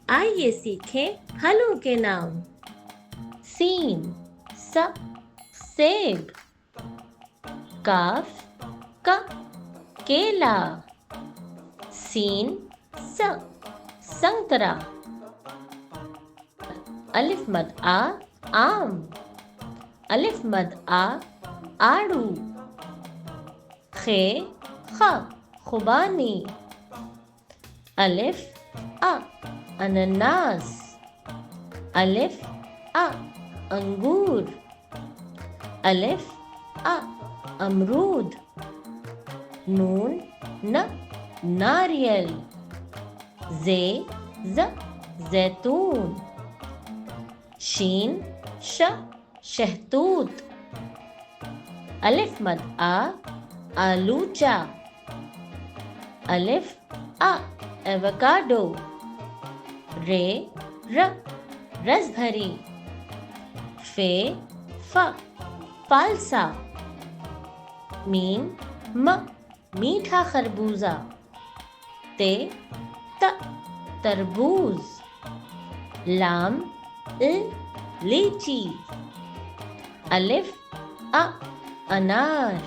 आइए सीखें फलों के नाम। सीन स सेब, काफ का केला, सीन स संतरा, अलिफ मद आ आम, अलिफ मद आ आड़ू, खे ख खुबानी, अलिफ अ अनन्नास, अलिफ अ अंगूर, अलिफ अ अमरूद, नून न नारियल, जे ज जैतून, शीन श शहतूत, अलिफ मद आ आलूचा, अलिफ अ एवोकाडो, रे र रसभरी, फे फ फालसा, मीन म मीठा खरबूजा, ते त तरबूज, लाम लीची, अलिफ अ अनार,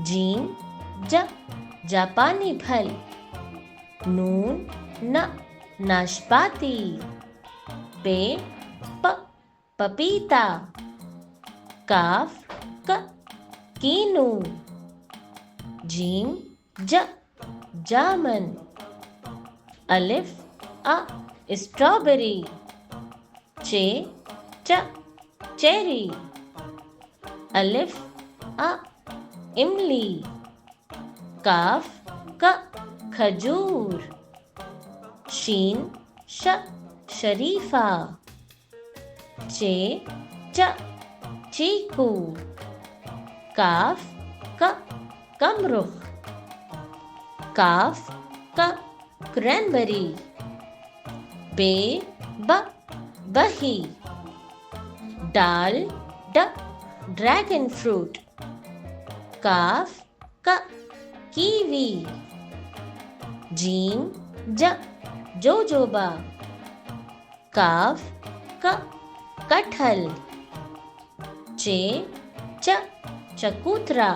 जीम ज जापानी फल, नून न नाशपाती, पे प पपीता, काफ क कीनू, जीम ज जामन, अलिफ अ स्ट्रॉबेरी, चे च चेरी, अलिफ अ इमली, काफ क खजूर, शीन श शरीफा, चे च चीकू, काफ क कमरुख, काफ क क्रैनबेरी, बे ब बही, डाल ड ड्रैगन फ्रूट, काफ क कीवी, जीम ज जोजोबा, काफ क कटहल, चे च चकूतरा,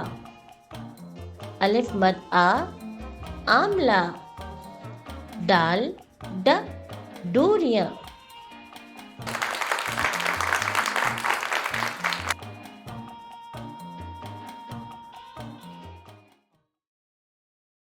अलिफ मद आ आमला, डाल ड डूरिया,